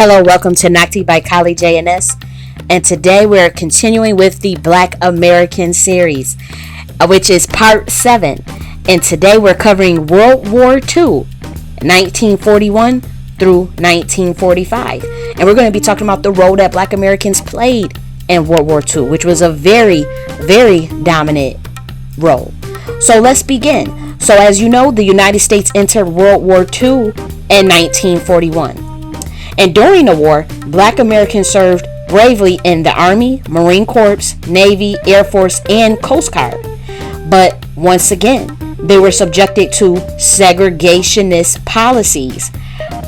Hello, welcome to Nocti by Kali j.N.S. And today we're continuing with the Black American series, which is part 7. And today we're covering World War II, 1941 through 1945. And we're going to be talking about the role that Black Americans played in World War II, which was a very, very dominant role. So let's begin. So as you know, the United States entered World War II in 1941. And during the war, Black Americans served bravely in the Army, Marine Corps, Navy, Air Force, and Coast Guard. But once again, they were subjected to segregationist policies.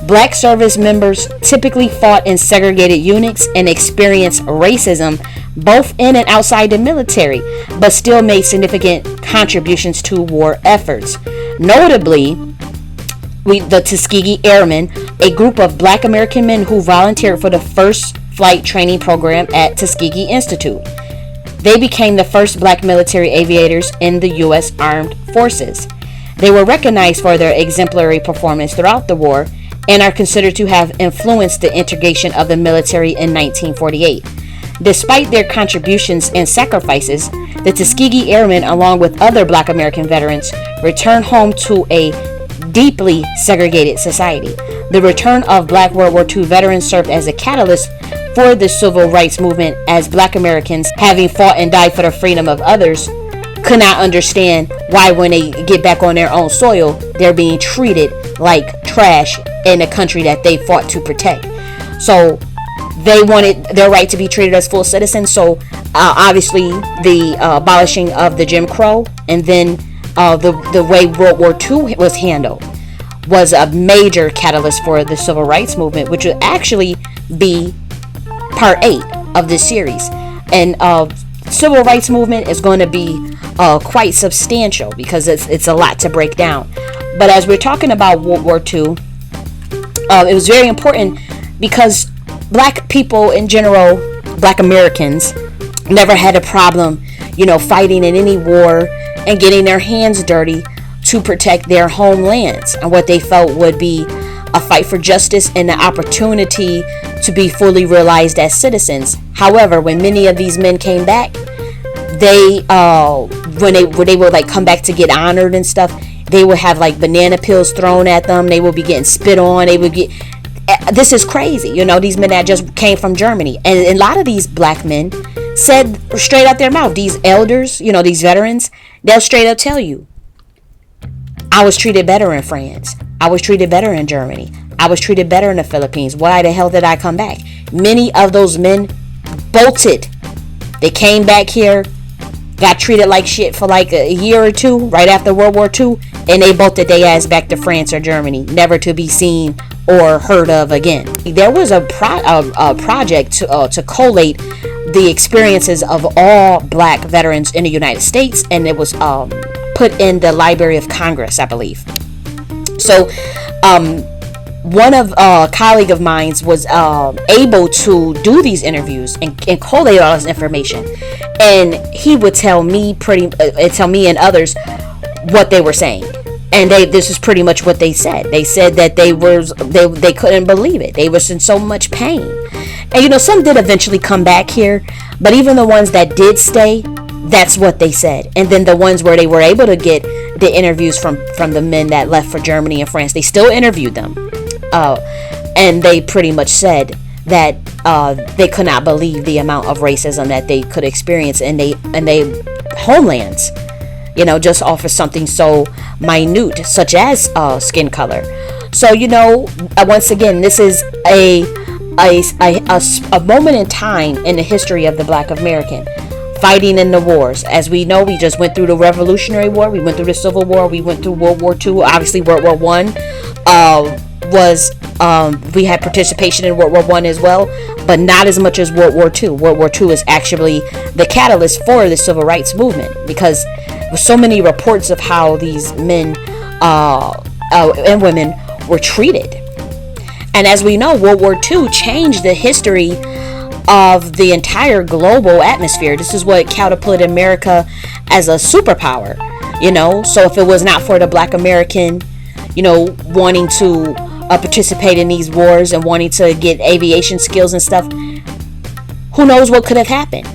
Black service members typically fought in segregated units and experienced racism both in and outside the military, but still made significant contributions to war efforts. Notably, the Tuskegee Airmen, a group of Black American men who volunteered for the first flight training program at Tuskegee Institute. They became the first Black military aviators in the U.S. Armed Forces. They were recognized for their exemplary performance throughout the war and are considered to have influenced the integration of the military in 1948. Despite their contributions and sacrifices, the Tuskegee Airmen, along with other Black American veterans, returned home to a deeply segregated society. The return of Black World War II veterans served as a catalyst for the civil rights movement, as Black Americans, having fought and died for the freedom of others, could not understand why when they get back on their own soil, they're being treated like trash in a country that they fought to protect. So they wanted their right to be treated as full citizens. So obviously the abolishing of the Jim Crow and then the way World War II was handled was a major catalyst for the civil rights movement, which would actually be part 8 of this series. And civil rights movement is going to be quite substantial because it's a lot to break down. But as we're talking about World War II, it was very important because Black people in general, Black Americans, never had a problem, fighting in any war and getting their hands dirty to protect their homelands and what they felt would be a fight for justice and the opportunity to be fully realized as citizens. However, when many of these men came back, they when they would like come back to get honored and stuff, they would have like banana peels thrown at them. They would be getting spit on. They would get, this is crazy, these men that just came from Germany. And a lot of these Black men said straight out their mouth, these elders, these veterans, they'll straight up tell you, I was treated better in France. I was treated better in Germany. I was treated better in the Philippines. Why the hell did I come back? Many of those men bolted. They came back here, got treated like shit for like a year or two right after World War II, and they bolted their ass back to France or Germany, never to be seen or heard of again. There was a project to collate the experiences of all Black veterans in the United States, and it was put in the Library of Congress, I believe. So one of a colleague of mine was able to do these interviews and collate all this information, and he would tell me and others what they were saying. And this is pretty much what they said. They said that they couldn't believe it. They was in so much pain. And some did eventually come back here, but even the ones that did stay, that's what they said. And then the ones where they were able to get the interviews from the men that left for Germany and France, they still interviewed them. And they pretty much said that they could not believe the amount of racism that they could experience in they homelands, just off of something so minute such as skin color. So once again, this is a moment in time in the history of the Black American fighting in the wars. As we know, we just went through the Revolutionary War, we went through the Civil War, we went through World War II. Obviously World War I we had participation in World War I as well, but not as much as World War II. World War II is actually the catalyst for the civil rights movement, because there's so many reports of how these men and women were treated. And as we know, World War II changed the history of the entire global atmosphere. This is what catapulted America as a superpower, So if it was not for the Black American, wanting to participate in these wars and wanting to get aviation skills and stuff, who knows what could have happened?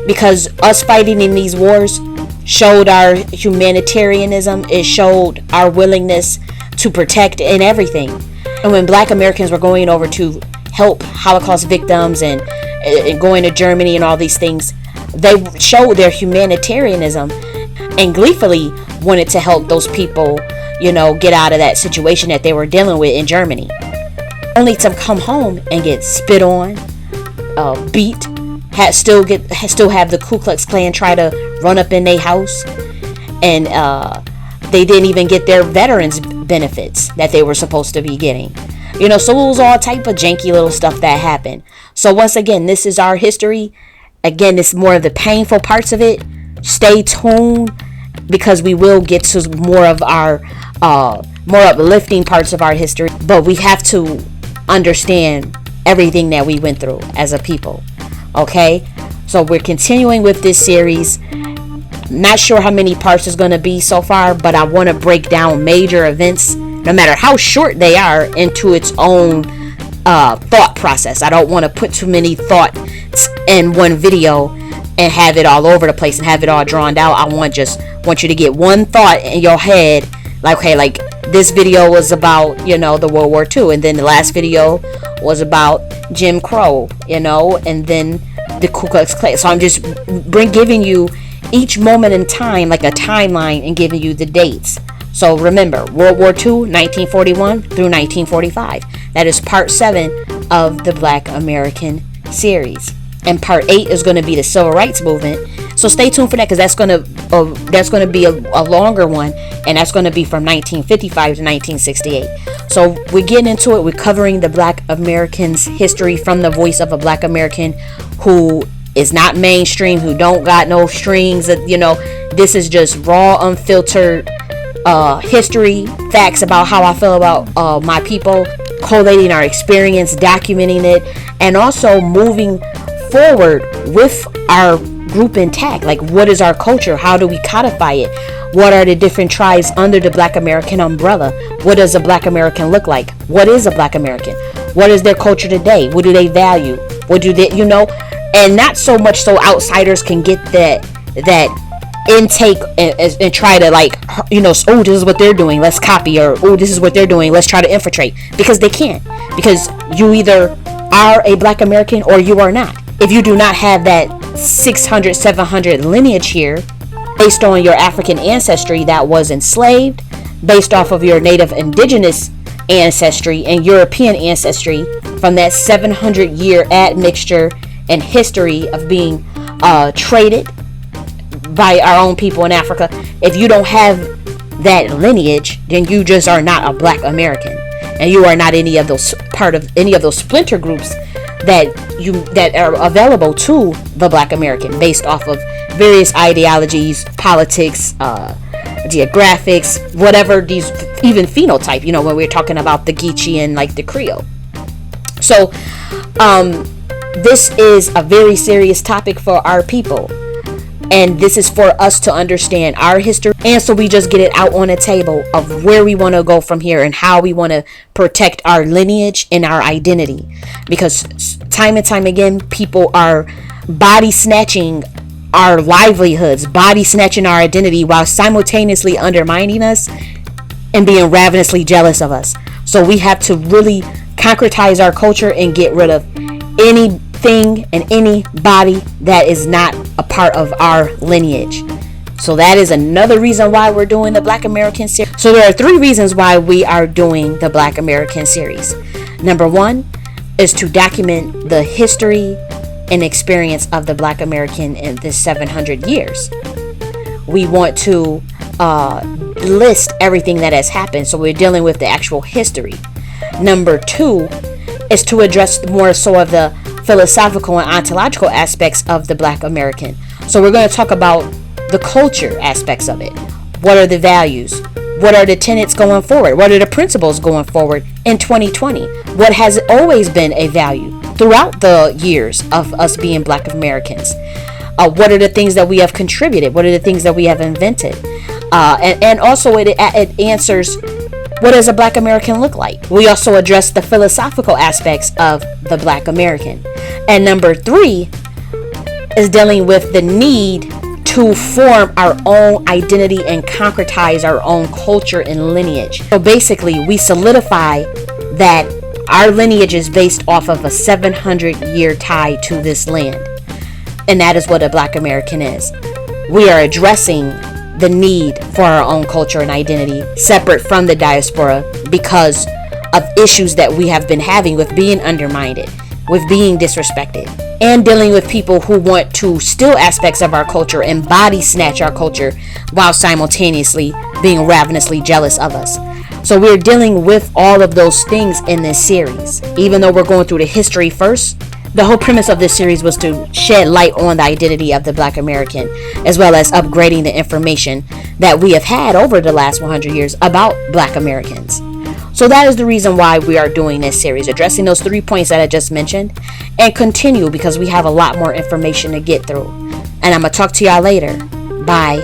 Because us fighting in these wars showed our humanitarianism. It showed our willingness to protect and everything. And when Black Americans were going over to help Holocaust victims and going to Germany and all these things, they showed their humanitarianism and gleefully wanted to help those people, get out of that situation that they were dealing with in Germany, only to come home and get spit on, beat, still have the Ku Klux Klan try to run up in their house, and they didn't even get their veterans benefits that they were supposed to be getting. So it was all type of janky little stuff that happened. So once again, this is our history. Again, it's more of the painful parts of it. Stay tuned, because we will get to more of our more uplifting parts of our history. But we have to understand everything that we went through as a people. Okay? So we're continuing with this series. Not sure how many parts is going to be so far, but I want to break down major events, no matter how short they are, into its own thought process. I don't want to put too many thoughts in one video and have it all over the place and have it all drawn out. I want you to get one thought in your head, like, okay, like this video was about, the World War II, and then the last video was about Jim Crow, and then the Ku Klux Klan. So I'm just giving you each moment in time, like a timeline, and giving you the dates. So remember, World War II, 1941 through 1945. That is part 7 of the Black American series. And part 8 is going to be the Civil Rights Movement. So stay tuned for that, because that's going to be a longer one, and that's going to be from 1955 to 1968. So we're getting into it. We're covering the Black Americans' history from the voice of a Black American who is not mainstream, who don't got no strings. This is just raw, unfiltered history, facts about how I feel about my people, collating our experience, documenting it, and also moving forward with our group intact. Like, what is our culture? How do we codify it? What are the different tribes under the Black American umbrella? What does a Black American look like? What is a Black American? What is their culture today? What do they value? What do they, and not so much so outsiders can get that intake and try to oh, this is what they're doing, let's copy, or oh, this is what they're doing, let's try to infiltrate, because they can't, because you either are a Black American or you are not. If you do not have that 600, 700 lineage here, based on your African ancestry that was enslaved, based off of your native indigenous ancestry and European ancestry, from that 700-year admixture and history of being traded by our own people in Africa, if you don't have that lineage, then you just are not a Black American, and you are not part of any of those splinter groups that are available to the Black American, based off of various ideologies, politics, geographics, whatever, these, even phenotype, when we're talking about the Geechee and like the Creole. So this is a very serious topic for our people, and this is for us to understand our history, and so we just get it out on a table of where we want to go from here and how we want to protect our lineage and our identity. Because time and time again, people are body snatching our livelihoods, body snatching our identity, while simultaneously undermining us and being ravenously jealous of us. So we have to really concretize our culture and get rid of anything and anybody that is not a part of our lineage. So that is another reason why we're doing the Black American series. So there are 3 reasons why we are doing the Black American series. Number 1 is to document the history and experience of the Black American in this 700 years. We want to list everything that has happened, so we're dealing with the actual history. Number 2 is to address more so of the philosophical and ontological aspects of the Black American. So we're going to talk about the culture aspects of it. What are the values? What are the tenets going forward? What are the principles going forward in 2020? What has always been a value throughout the years of us being Black Americans? What are the things that we have contributed? What are the things that we have invented? And also it answers what does a Black American look like? We also address the philosophical aspects of the Black American. And number 3 is dealing with the need to form our own identity and concretize our own culture and lineage. So basically, we solidify that our lineage is based off of a 700-year tie to this land. And that is what a Black American is. We are addressing the need for our own culture and identity separate from the diaspora because of issues that we have been having with being undermined, with being disrespected, and dealing with people who want to steal aspects of our culture and body snatch our culture while simultaneously being ravenously jealous of us. So we're dealing with all of those things in this series. Even though we're going through the history first, the whole premise of this series was to shed light on the identity of the Black American, as well as upgrading the information that we have had over the last 100 years about Black Americans. So that is the reason why we are doing this series, addressing those 3 points that I just mentioned, and continue because we have a lot more information to get through. And I'm going to talk to y'all later. Bye.